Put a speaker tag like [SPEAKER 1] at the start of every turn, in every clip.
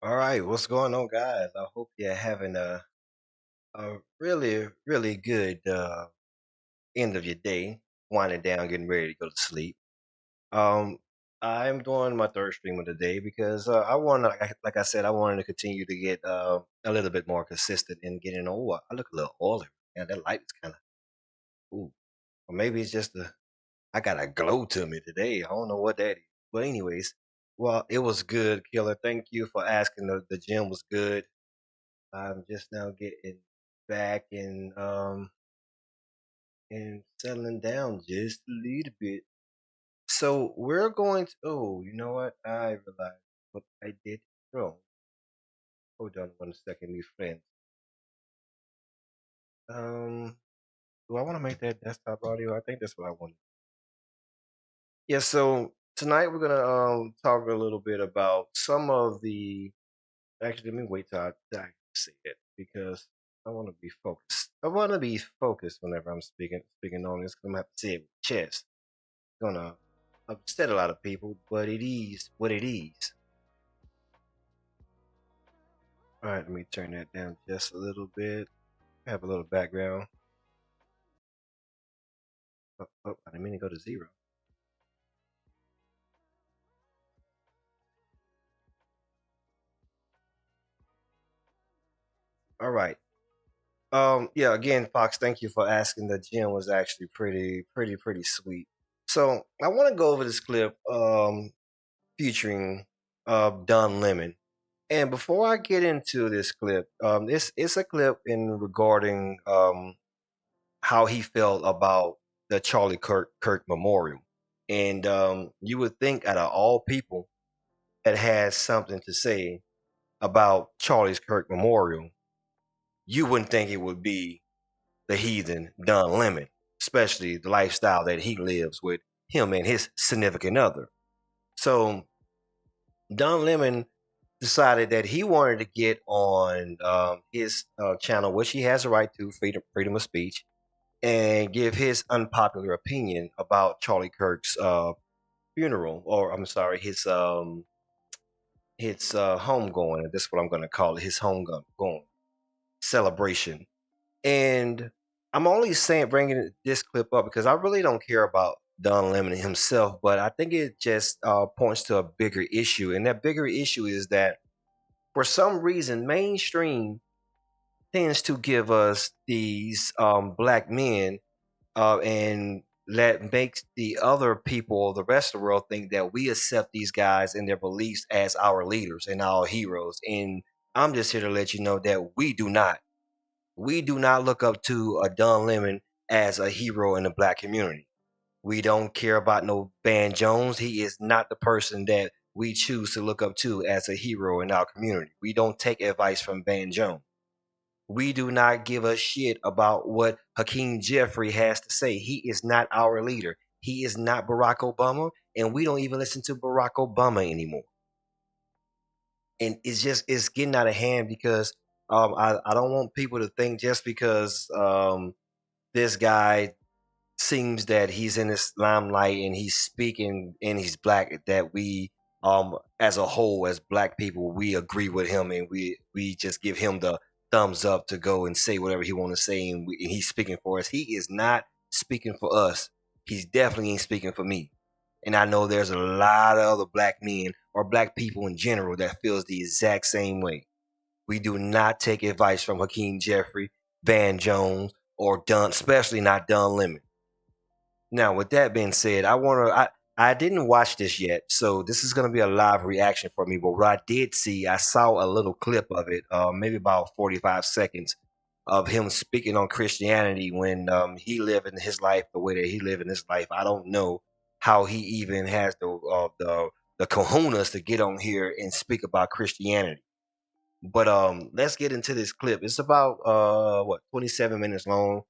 [SPEAKER 1] All right, what's going on, guys? I hope you're having a really, really good end of your day, winding down, getting ready to go to sleep. Um, I'm doing my third stream of the day because I want to, like I said, I wanted to continue to get a little bit more consistent in getting. Oh, I look a little older. Yeah, that light is kind of. Ooh, or maybe it's just the I got a glow to me today. I don't know what that is. But anyways, well, it was good, Killer. Thank you for asking. The gym was good. I'm just now getting back and settling down just a little bit. So we're going to. Oh, you know what? I realized what I did wrong. Hold on 1 second, my friends. Um, do I want to make that desktop audio? I think that's what I want. Yeah. So tonight we're gonna talk a little bit about some of the. Actually, let me wait till I say it because I want to be focused. I want to be focused whenever I'm speaking on this. 'Cause I'm gonna have to say it with chest. It's gonna upset a lot of people, but it is what it is. All right, let me turn that down just a little bit. Have a little background. I didn't mean to go to zero. All right. Yeah, again, Fox, thank you for asking. The gym was actually pretty sweet. So I want to go over this clip featuring Don Lemon. And before I get into this clip, this it's a clip in regarding how he felt about the Charlie Kirk Memorial. And you would think out of all people that has something to say about Charlie's Kirk Memorial, you wouldn't think it would be the heathen Don Lemon, especially the lifestyle that he lives with him and his significant other. So Don Lemon decided that he wanted to get on his channel, which he has a right to, freedom of speech, and give his unpopular opinion about Charlie Kirk's funeral, or I'm sorry, his homegoing. That's what I'm going to call it, his homegoing celebration. And I'm only saying bringing this clip up because I really don't care about Don Lemon himself, but I think it just points to a bigger issue, and that bigger issue is that for some reason mainstream tends to give us these black men and let makes the other people, the rest of the world, think that we accept these guys and their beliefs as our leaders and our heroes. And I'm just here to let you know that we do not. We do not look up to a Don Lemon as a hero in the black community. We don't care about no Van Jones. He is not the person that we choose to look up to as a hero in our community. We don't take advice from Van Jones. We do not give a shit about what Hakeem Jeffrey has to say. He is not our leader. He is not Barack Obama, and we don't even listen to Barack Obama anymore. And it's getting out of hand because I don't want people to think just because this guy seems that he's in this limelight and he's speaking and he's black that we as a whole as black people we agree with him and we just give him the thumbs up to go and say whatever he want to say and he's speaking for us. He is not speaking for us. He's definitely ain't speaking for me. And I know there's a lot of other black men or black people in general that feels the exact same way. We do not take advice from Hakeem Jeffrey, Van Jones, or Dunn, especially not Don Lemon. Now, with that being said, I didn't watch this yet, so this is gonna be a live reaction for me. But what I did see, I saw a little clip of it, maybe about 45 seconds of him speaking on Christianity when he lived in his life the way that he lived in his life. I don't know how he even has the kahunas to get on here and speak about Christianity. But let's get into this clip. It's about 27 minutes long.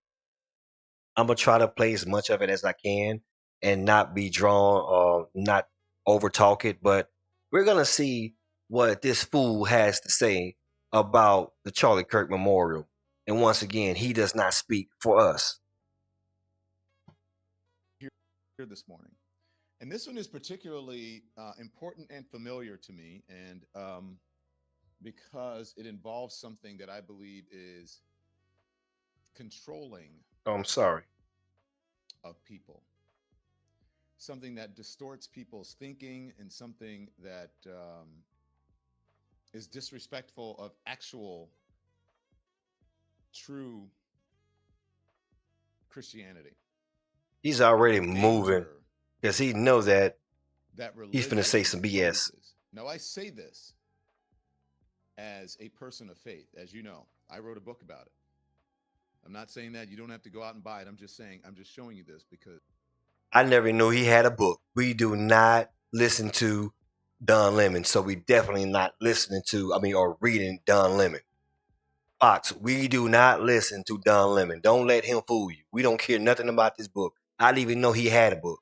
[SPEAKER 1] I'm gonna try to play as much of it as I can and not be drawn or not over talk it, but we're gonna see what this fool has to say about the Charlie Kirk Memorial. And once again, he does not speak for us.
[SPEAKER 2] Here this morning. And this one is particularly important and familiar to me, and because it involves something that I believe is controlling
[SPEAKER 1] Oh, I'm sorry.
[SPEAKER 2] of people. something that distorts people's thinking, and something that is disrespectful of actual, true Christianity.
[SPEAKER 1] He's already
[SPEAKER 2] The
[SPEAKER 1] moving
[SPEAKER 2] danger
[SPEAKER 1] because he knows that
[SPEAKER 2] that
[SPEAKER 1] he's finna say
[SPEAKER 2] religion
[SPEAKER 1] some BS.
[SPEAKER 2] poses. Now, I say this as a person of faith. As you know, I wrote a book about it. I'm not saying that you don't have to go out and buy it. I'm just saying, I'm just showing you this because
[SPEAKER 1] I never knew he had a book. We do not listen to Don Lemon, so we definitely not listening to, or reading Don Lemon. Fox, we do not listen to Don Lemon. Don't let him fool you. We don't care nothing about this book. I didn't even know he had a book.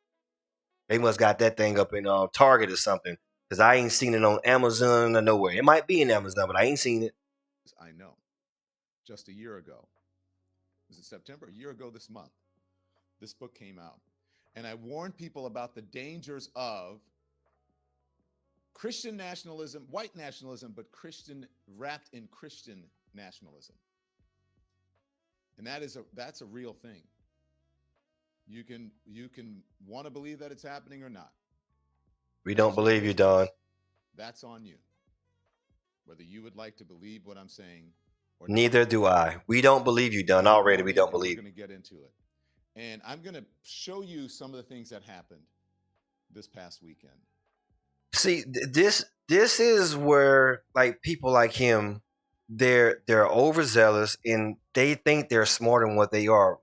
[SPEAKER 1] They must got that thing up in Target or something, because I ain't seen it on Amazon or nowhere. It might be in Amazon, but I ain't seen it.
[SPEAKER 2] I know just a year ago, was it September? A year ago this month, this book came out. And I warned people about the dangers of Christian nationalism, white nationalism, but Christian wrapped in Christian nationalism. And that's a real thing. You can want to believe that it's happening or not.
[SPEAKER 1] We don't believe you, Don.
[SPEAKER 2] That's on you. Whether you would like to believe what I'm saying or not.
[SPEAKER 1] Neither do I. We don't believe you, Don. Already, we don't believe.
[SPEAKER 2] We're going to get into it. And I'm going to show you some of the things that happened this past weekend.
[SPEAKER 1] See, this is where like people like him, they're overzealous and they think they're smarter than what they are.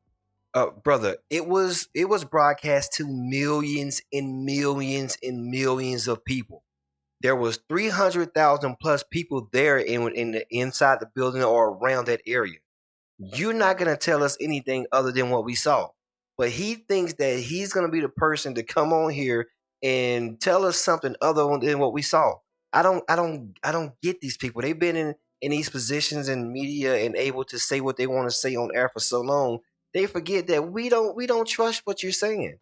[SPEAKER 1] Brother, it was broadcast to millions and millions and millions of people. There was 300,000 plus people there in the inside the building or around that area. You're not gonna tell us anything other than what we saw. But he thinks that he's gonna be the person to come on here and tell us something other than what we saw. I don't get these people. They've been in these positions in media and able to say what they want to say on air for so long. They forget that we don't trust what you're saying.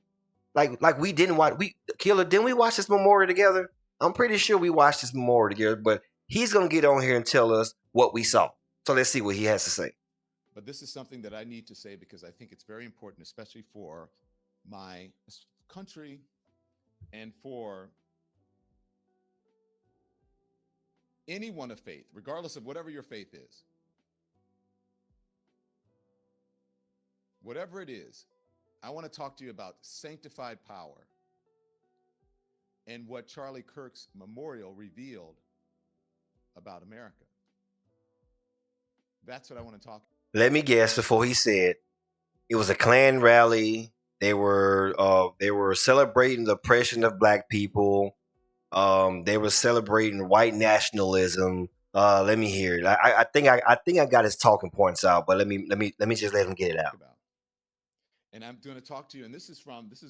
[SPEAKER 1] Like we didn't watch we Killer, didn't we watch this memorial together? I'm pretty sure we watched this memorial together, but he's gonna get on here and tell us what we saw. So let's see what he has to say.
[SPEAKER 2] But this is something that I need to say because I think it's very important, especially for my country and for anyone of faith, regardless of whatever your faith is. Whatever it is, I want to talk to you about sanctified power and what Charlie Kirk's memorial revealed about America. That's what I want to talk about.
[SPEAKER 1] Let me guess before he said it was a Klan rally. They were celebrating the oppression of black people. They were celebrating white nationalism. Let me hear it. I think I got his talking points out, but let me just let him get it out.
[SPEAKER 2] And I'm going to talk to you, and this is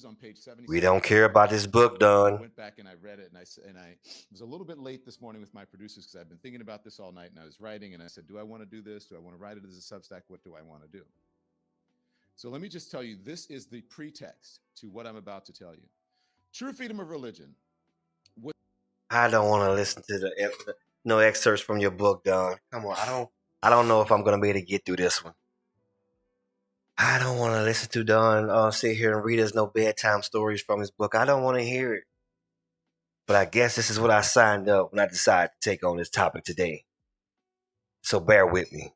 [SPEAKER 2] on page 70.
[SPEAKER 1] We don't care about this book, Don.
[SPEAKER 2] I went back and I read it, and I was a little bit late this morning with my producers because I've been thinking about this all night, and I was writing, and I said, do I want to do this? Do I want to write it as a Substack? What do I want to do? So let me just tell you, this is the pretext to what I'm about to tell you. True freedom of religion.
[SPEAKER 1] I don't want to listen to no excerpts from your book, Don. Come on, I don't know if I'm going to be able to get through this one. I don't want to listen to Don sit here and read us no bedtime stories from his book. I don't want to hear it. But I guess this is what I signed up when I decided to take on this topic today. So bear with me.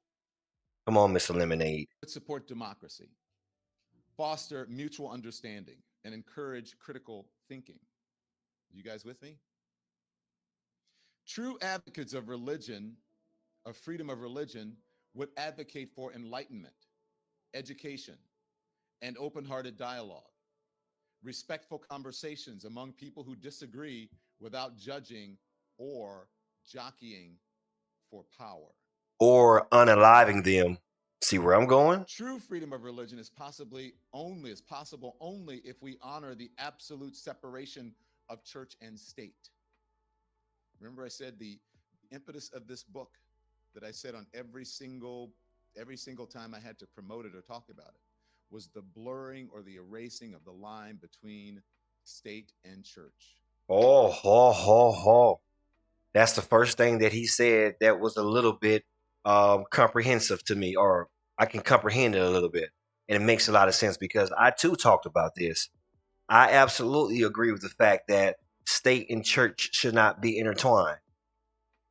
[SPEAKER 1] Come on, Mr. Lemonade.
[SPEAKER 2] Support democracy, foster mutual understanding, and encourage critical thinking. You guys with me? True advocates of religion, of freedom of religion, would advocate for enlightenment, education, and open-hearted dialogue, respectful conversations among people who disagree without judging or jockeying for power.
[SPEAKER 1] Or unaliving them. See where I'm going?
[SPEAKER 2] True freedom of religion is possible only if we honor the absolute separation of church and state. Remember I said the impetus of this book that I said on every single time I had to promote it or talk about it was the blurring or the erasing of the line between state and church.
[SPEAKER 1] Oh. That's the first thing that he said that was a little bit comprehensive to me, or I can comprehend it a little bit. And it makes a lot of sense because I too talked about this. I absolutely agree with the fact that state and church should not be intertwined.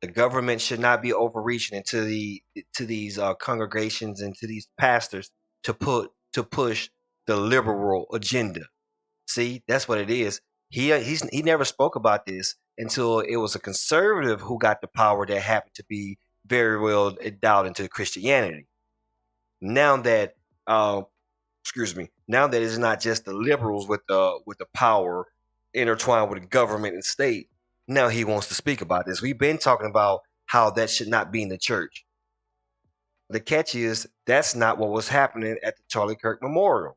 [SPEAKER 1] The government should not be overreaching into these congregations and to these pastors to push the liberal agenda. See, that's what it is. He never spoke about this until it was a conservative who got the power that happened to be very well endowed into Christianity. Now that uh, excuse me, now that it's not just the liberals with the power intertwined with the government and state, now he wants to speak about this. We've been talking about how that should not be in the church. The catch is that's not what was happening at the Charlie Kirk Memorial.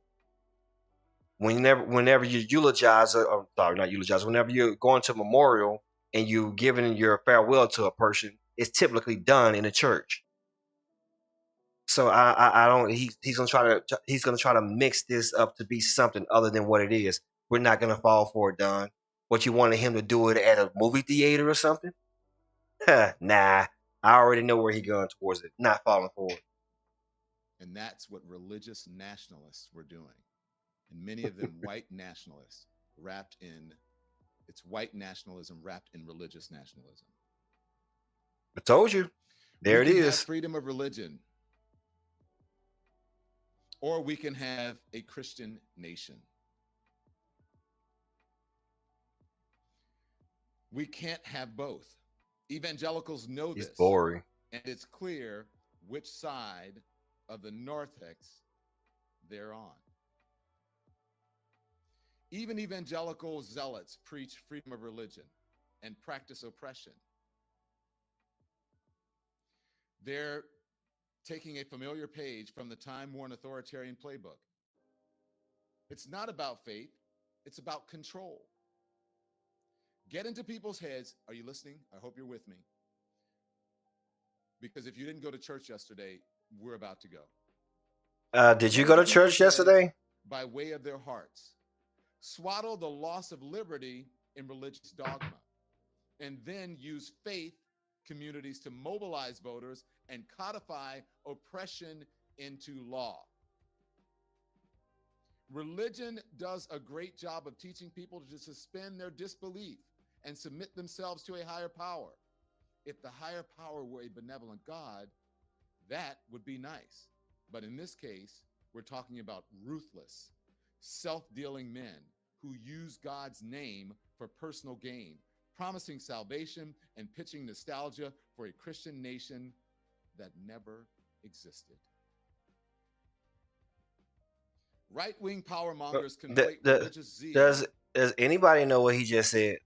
[SPEAKER 1] Whenever you eulogize, or sorry, not eulogize, whenever you're going to a memorial and you giving your farewell to a person, it's typically done in a church. So I don't. He's gonna try to mix this up to be something other than what it is. We're not gonna fall for it, Don. What you wanted him to do it at a movie theater or something? Nah, I already know where he's going towards it. Not falling for it.
[SPEAKER 2] And that's what religious nationalists were doing. And many of them white nationalists wrapped in it's white nationalism wrapped in religious nationalism.
[SPEAKER 1] I told you. There
[SPEAKER 2] We
[SPEAKER 1] it
[SPEAKER 2] can have
[SPEAKER 1] is.
[SPEAKER 2] freedom of religion, or we can have a Christian nation. We can't have both. Evangelicals know
[SPEAKER 1] He's
[SPEAKER 2] this,
[SPEAKER 1] boring.
[SPEAKER 2] and it's clear which side of the narthex they're on. Even evangelical zealots preach freedom of religion and practice oppression. They're taking a familiar page from the time-worn authoritarian playbook. It's not about faith, it's about control. Get into people's heads. Are you listening? I hope you're with me. Because if you didn't go to church yesterday, we're about to go.
[SPEAKER 1] Did you
[SPEAKER 2] Get
[SPEAKER 1] go
[SPEAKER 2] into
[SPEAKER 1] to church
[SPEAKER 2] people's heads
[SPEAKER 1] yesterday?
[SPEAKER 2] by way of their hearts. Swaddle the loss of liberty in religious dogma, and then use faith communities to mobilize voters and codify oppression into law. Religion does a great job of teaching people to suspend their disbelief and submit themselves to a higher power. If the higher power were a benevolent God, that would be nice. But in this case, we're talking about ruthless, self-dealing men who use God's name for personal gain, promising salvation and pitching nostalgia for a Christian nation that never existed. Right-wing power mongers conflate religious zeal.
[SPEAKER 1] Does anybody know what he just said?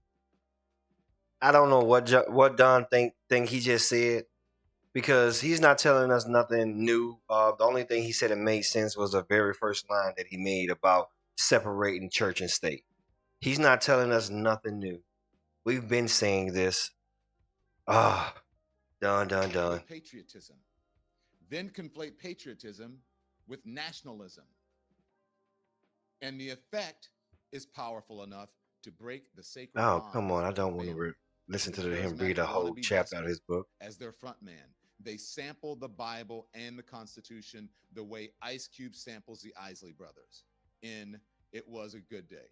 [SPEAKER 1] I don't know what Don think he just said because he's not telling us nothing new. The only thing he said that made sense was the very first line that he made about separating church and state. He's not telling us nothing new. We've been saying this. Ah, done.
[SPEAKER 2] Patriotism. Then conflate patriotism with nationalism. And the effect is powerful enough to break the sacred
[SPEAKER 1] Oh,
[SPEAKER 2] bonds
[SPEAKER 1] come on. I
[SPEAKER 2] of
[SPEAKER 1] don't want to
[SPEAKER 2] family.
[SPEAKER 1] listen
[SPEAKER 2] The
[SPEAKER 1] to him read
[SPEAKER 2] charismatic
[SPEAKER 1] a whole
[SPEAKER 2] wannabe
[SPEAKER 1] chapter out of his
[SPEAKER 2] despot
[SPEAKER 1] book.
[SPEAKER 2] as their front man. They sample the Bible and the Constitution the way Ice Cube samples the Isley Brothers in It Was a Good Day.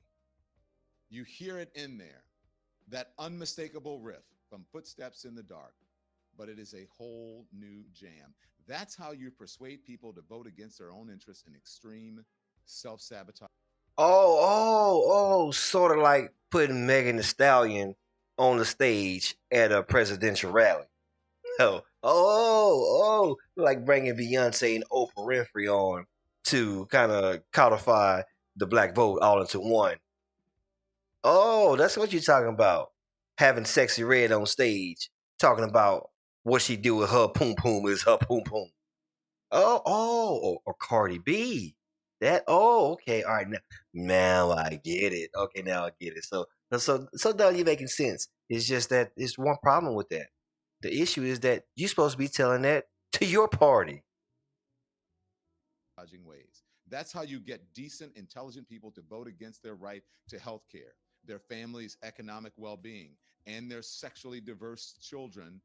[SPEAKER 2] You hear it in there, that unmistakable riff from Footsteps in the Dark, but it is a whole new jam. That's how you persuade people to vote against their own interests in extreme self-sabotage.
[SPEAKER 1] Sort of like putting Megan Thee Stallion on the stage at a presidential rally. Like bringing Beyonce and Oprah Winfrey on to kind of codify the black vote all into one. Oh, that's what you're talking about. Having Sexy Red on stage, talking about what she do with her poom poom is her poom poom. Or Cardi B. Okay, all right. Now I get it. Okay, now I get it. So now you're making sense. It's just that there's one problem with that. The issue is that you're supposed to be telling that to your party.
[SPEAKER 2] Ways. That's how you get decent, intelligent people to vote against their right to health care, their family's economic well-being, and their sexually diverse children's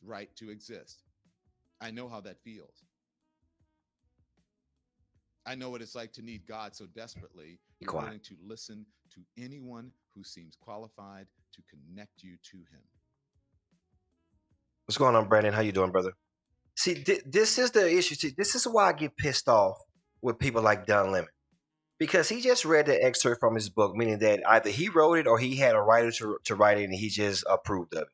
[SPEAKER 2] right to exist. I know how that feels. I know what it's like to need God so desperately Be
[SPEAKER 1] quiet.
[SPEAKER 2] willing to listen to anyone who seems qualified to connect you to him.
[SPEAKER 1] What's going on, Brandon? How you doing, brother? See, this is the issue. See, this is why I get pissed off with people like Don Lemon, because he just read the excerpt from his book, meaning that either he wrote it or he had a writer to write it and he just approved of it.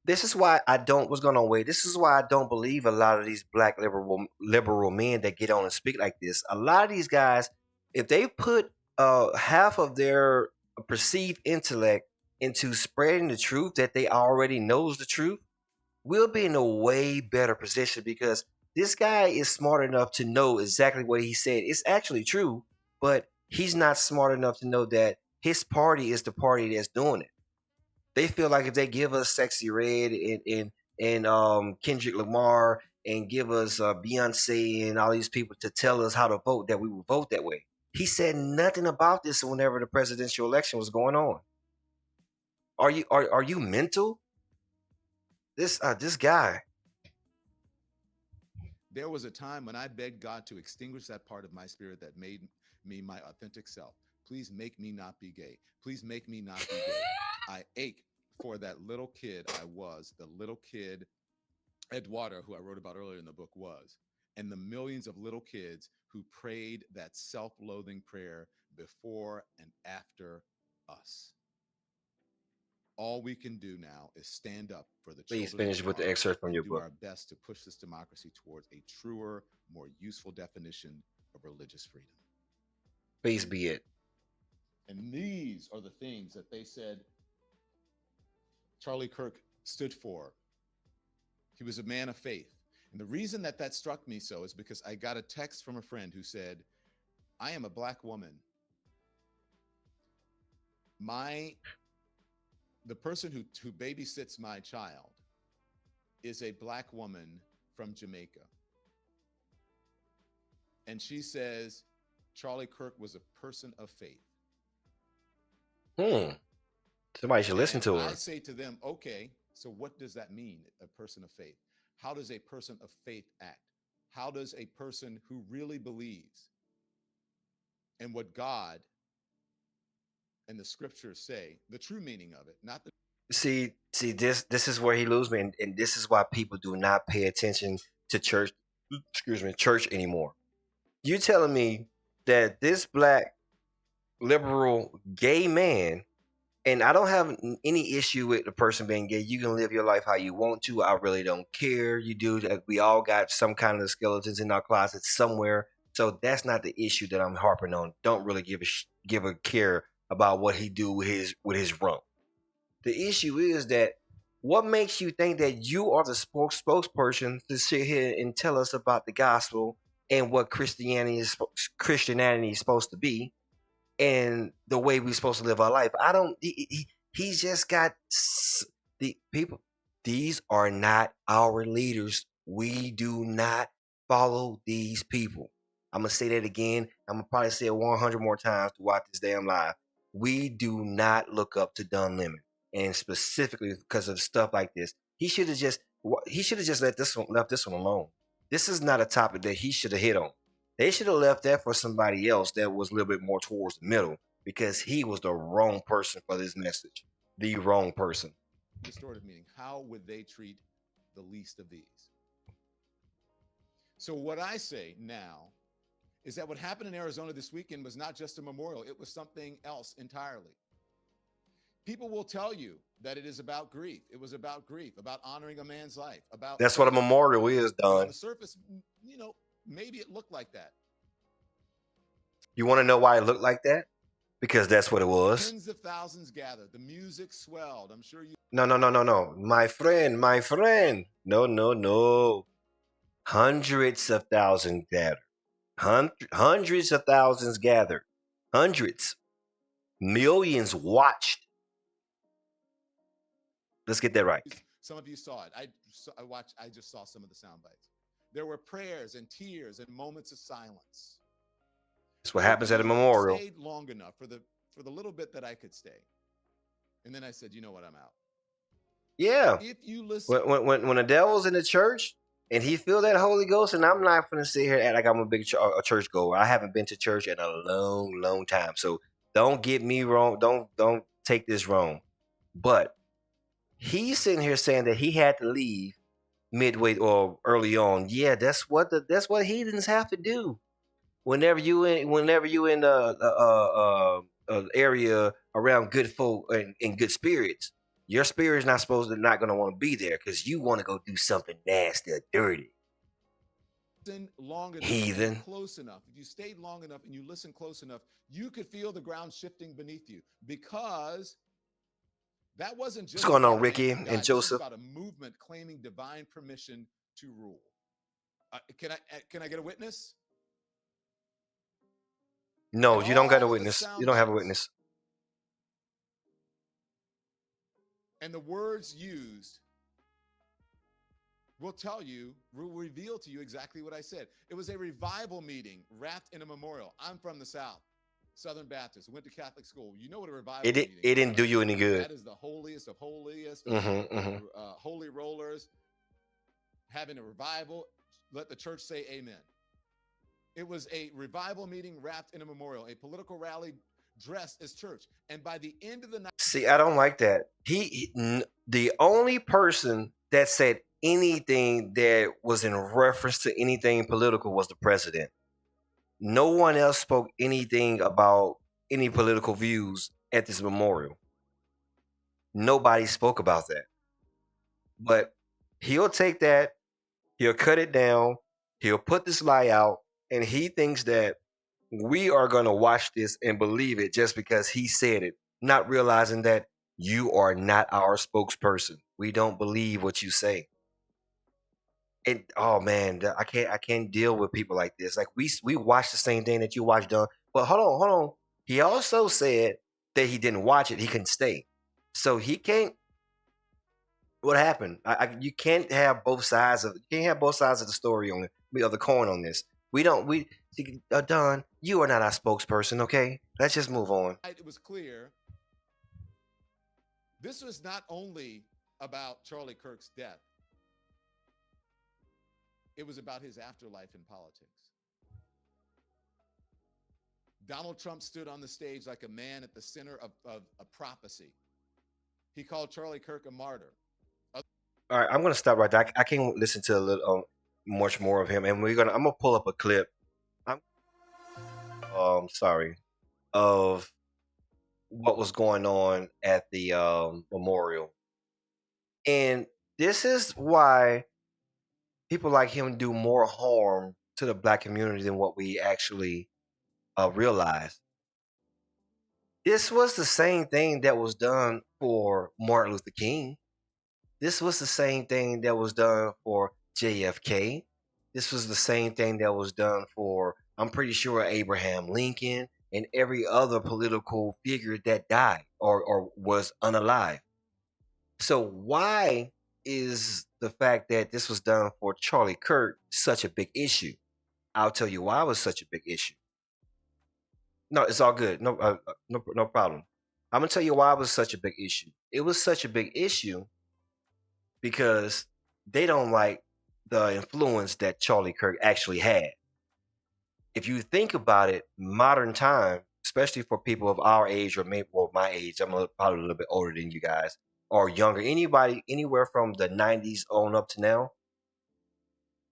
[SPEAKER 1] This is why I don't. What's going on, Wade? This is why I don't believe a lot of these black liberal men that get on and speak like this. A lot of these guys, if they put half of their perceived intellect into spreading the truth that they already knows the truth, we'll be in a way better position, because this guy is smart enough to know exactly what he said. It's actually true, but he's not smart enough to know that his party is the party that's doing it. They feel like if they give us Sexy Red and Kendrick Lamar and give us Beyonce and all these people to tell us how to vote, that we will vote that way. He said nothing about this whenever the presidential election was going on. Are you mental? This guy.
[SPEAKER 2] There was a time when I begged God to extinguish that part of my spirit that made me my authentic self. Please make me not be gay. Please make me not be gay. I ache for that little kid I was, the little kid Eduardo, who I wrote about earlier in the book, was, and the millions of little kids who prayed that self-loathing prayer before and after us. All we can do now is stand up for the
[SPEAKER 1] Please
[SPEAKER 2] children
[SPEAKER 1] finish
[SPEAKER 2] of
[SPEAKER 1] with the
[SPEAKER 2] God
[SPEAKER 1] excerpt from
[SPEAKER 2] and
[SPEAKER 1] your
[SPEAKER 2] do
[SPEAKER 1] book.
[SPEAKER 2] our best to push this democracy towards a truer, more useful definition of religious freedom.
[SPEAKER 1] Please be it.
[SPEAKER 2] And these are the things that they said Charlie Kirk stood for. He was a man of faith. And the reason that that struck me so is because I got a text from a friend who said, I am a black woman. The person who babysits my child is a black woman from Jamaica. And she says, Charlie Kirk was a person of faith.
[SPEAKER 1] Somebody should listen to her.
[SPEAKER 2] I say to them, okay, so what does that mean, a person of faith? How does a person of faith act? How does a person who really believes in what God and the scriptures say, the true meaning of it, not the
[SPEAKER 1] See, this is where he loses me, and this is why people do not pay attention to church. Church anymore. You telling me that this black liberal gay man, and I don't have any issue with the person being gay. You can live your life how you want to. I really don't care. You do that. We all got some kind of skeletons in our closets somewhere. So that's not the issue that I'm harping on. Don't really give a care about what he do with his rump. The issue is that what makes you think that you are the spokesperson to sit here and tell us about the gospel and what Christianity is supposed to be, and the way we're supposed to live our life? I don't. He's just got the people. These are not our leaders. We do not follow these people. I'm gonna say that again. I'm gonna probably say it 100 more times to watch this damn live. We do not look up to Don Lemon, and specifically because of stuff like this. He should have just left this one alone. This is not a topic that he should have hit on. They should have left that for somebody else that was a little bit more towards the middle, because he was the wrong person for this message. The wrong person.
[SPEAKER 2] Distorted meaning. How would they treat the least of these? So what I say now is that what happened in Arizona this weekend was not just a memorial. It was something else entirely. People will tell you that it is about grief. It was about grief, about honoring a man's life.
[SPEAKER 1] That's what a memorial is, Don.
[SPEAKER 2] On the surface, maybe it looked like that.
[SPEAKER 1] You want to know why it looked like that? Because that's what it was.
[SPEAKER 2] Tens of thousands gathered. The music swelled. I'm sure you.
[SPEAKER 1] No. My friend. No. Hundreds of thousands gathered. Hundreds of thousands gathered. Hundreds. Millions watched. Let's get that right.
[SPEAKER 2] Some of you saw it. I just saw some of the sound bites. There were prayers and tears and moments of silence.
[SPEAKER 1] That's what happens at a memorial.
[SPEAKER 2] I stayed long enough for the little bit that I could stay. And then I said, you know what, I'm out.
[SPEAKER 1] Yeah.
[SPEAKER 2] If you listen.
[SPEAKER 1] When the devil's in the church and he feel that Holy Ghost, and I'm not gonna sit here and act like I'm a big a church goer. I haven't been to church in a long, long time, so don't get me wrong. Don't take this wrong. But he's sitting here saying that he had to leave midway or early on. Yeah, that's what heathens have to do. Whenever you in area around good folk and good spirits, your spirit's not gonna want to be there because you want to go do something nasty or dirty.
[SPEAKER 2] Listen long enough
[SPEAKER 1] Heathen.
[SPEAKER 2] and close enough, if you stayed long enough and you listen close enough, you could feel the ground shifting beneath you, because that wasn't
[SPEAKER 1] What's
[SPEAKER 2] just
[SPEAKER 1] going on,
[SPEAKER 2] about a
[SPEAKER 1] Ricky
[SPEAKER 2] man,
[SPEAKER 1] and
[SPEAKER 2] God. This was
[SPEAKER 1] Joseph?
[SPEAKER 2] about a movement claiming divine permission to rule. Can I get a witness?
[SPEAKER 1] No,
[SPEAKER 2] And
[SPEAKER 1] you don't got a
[SPEAKER 2] all the
[SPEAKER 1] witness. You
[SPEAKER 2] sound
[SPEAKER 1] don't have a
[SPEAKER 2] bites
[SPEAKER 1] witness.
[SPEAKER 2] and the words used will tell you, will reveal to you exactly what I said. It was a revival meeting wrapped in a memorial. I'm from the South, Southern Baptist, went to Catholic school. You know what a revival
[SPEAKER 1] It
[SPEAKER 2] meeting
[SPEAKER 1] it
[SPEAKER 2] is,
[SPEAKER 1] didn't do
[SPEAKER 2] right?
[SPEAKER 1] you any good.
[SPEAKER 2] That is the holiest of holiest of
[SPEAKER 1] Mm-hmm.
[SPEAKER 2] holy rollers having a revival. Let the church say amen. It was a revival meeting wrapped in a memorial, a political rally dressed as church. And by the end of the night,
[SPEAKER 1] See, I don't like that. The only person that said anything that was in reference to anything political was the president. No one else spoke anything about any political views at this memorial. Nobody spoke about that. But he'll take that, he'll cut it down, he'll put this lie out, and he thinks that we are going to watch this and believe it just because he said it, not realizing that you are not our spokesperson. We don't believe what you say. And oh man, I can't deal with people like this. Like we watch the same thing that you watched done. But hold on. He also said that he didn't watch it. He couldn't stay, so he can't. What happened? You can't have both sides of the story on of the coin on this. We don't. We Don, you are not our spokesperson. Okay, let's just move on.
[SPEAKER 2] it was clear this was not only about Charlie Kirk's death, it was about his afterlife in politics. Donald Trump stood on the stage like a man at the center of a prophecy. He called Charlie Kirk a martyr.
[SPEAKER 1] All right, I'm gonna stop right there. I can't listen to a little much more of him, and I'm gonna pull up a clip. I'm sorry of what was going on at the memorial, and this is why people like him do more harm to the black community than what we actually realize. This was the same thing that was done for Martin Luther King. This was the same thing that was done for JFK. This was the same thing that was done for, I'm pretty sure, Abraham Lincoln and every other political figure that died or was unalive. So why is the fact that this was done for Charlie Kirk such a big issue? I'll tell you why it was such a big issue. No, it's all good. No problem. I'm gonna tell you why it was such a big issue. It was such a big issue because they don't like the influence that Charlie Kirk actually had. If you think about it, modern time, especially for people of our age or maybe my age, probably a little bit older than you guys or younger, anybody anywhere from the 90s on up to now,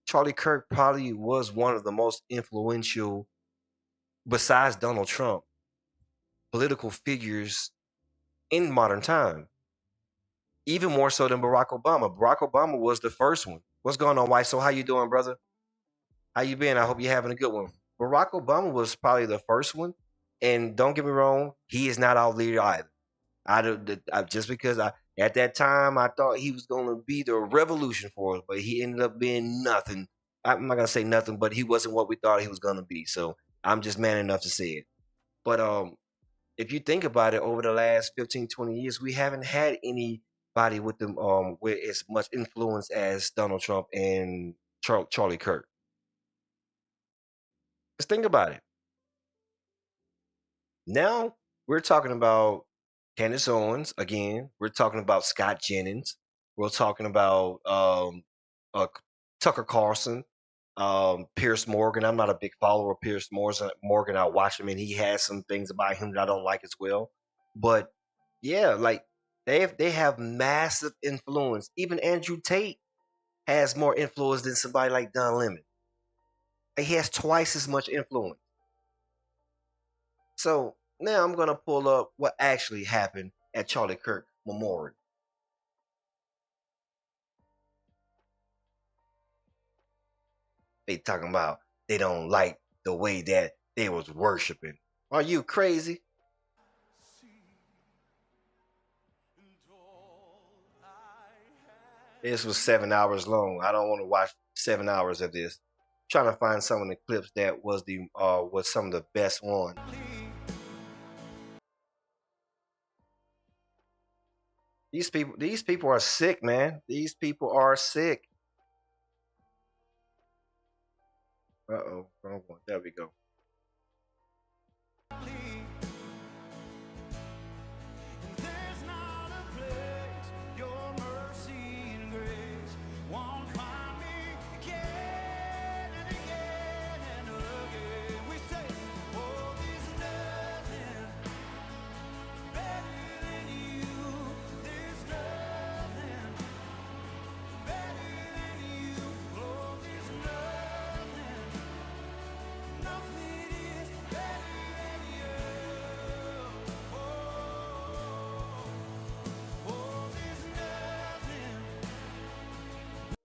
[SPEAKER 1] Charlie Kirk probably was one of the most influential, besides Donald Trump, political figures in modern time. Even more so than Barack Obama. Barack Obama was the first one. What's going on, White? So how you doing, brother? How you been? I hope you're having a good one. Barack Obama was probably the first one, and don't get me wrong, he is not our leader either. Just because at that time I thought he was going to be the revolution for us, but he ended up being nothing. I'm not gonna say nothing, but he wasn't what we thought he was going to be. So I'm just man enough to say it. But if you think about it, over the last 15, 20 years, we haven't had anybody with them with as much influence as Donald Trump and Charlie Kirk. Let's think about it. Now we're talking about Candace Owens again. We're talking about Scott Jennings. We're talking about Tucker Carlson, Pierce Morgan. I'm not a big follower of Pierce Morgan. I watch him, and he has some things about him that I don't like as well. But yeah, like they have massive influence. Even Andrew Tate has more influence than somebody like Don Lemon. He has twice as much influence. So now I'm gonna pull up what actually happened at Charlie Kirk Memorial. They talking about they don't like the way that they was worshiping. Are you crazy? This was 7 hours long. I don't want to watch 7 hours of this. Trying to find some of the clips that was some of the best ones. These people are sick, man. These people are sick. Uh-oh. Wrong one. There we go.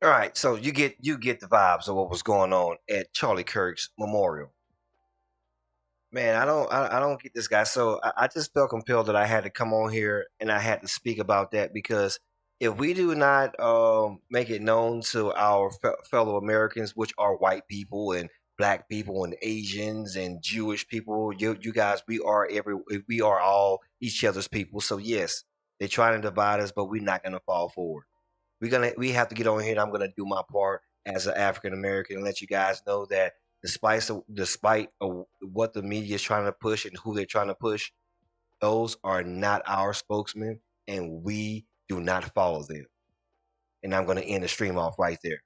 [SPEAKER 1] All right, so you get the vibes of what was going on at Charlie Kirk's memorial. Man, I don't get this guy. So I just felt compelled that I had to come on here and I had to speak about that because if we do not make it known to our fellow Americans, which are white people and black people and Asians and Jewish people, you guys, we are all each other's people. So yes, they're trying to divide us, but we're not gonna fall forward. We have to get on here, and I'm gonna do my part as an African American and let you guys know that despite what the media is trying to push and who they're trying to push, those are not our spokesmen, and we do not follow them. And I'm gonna end the stream off right there.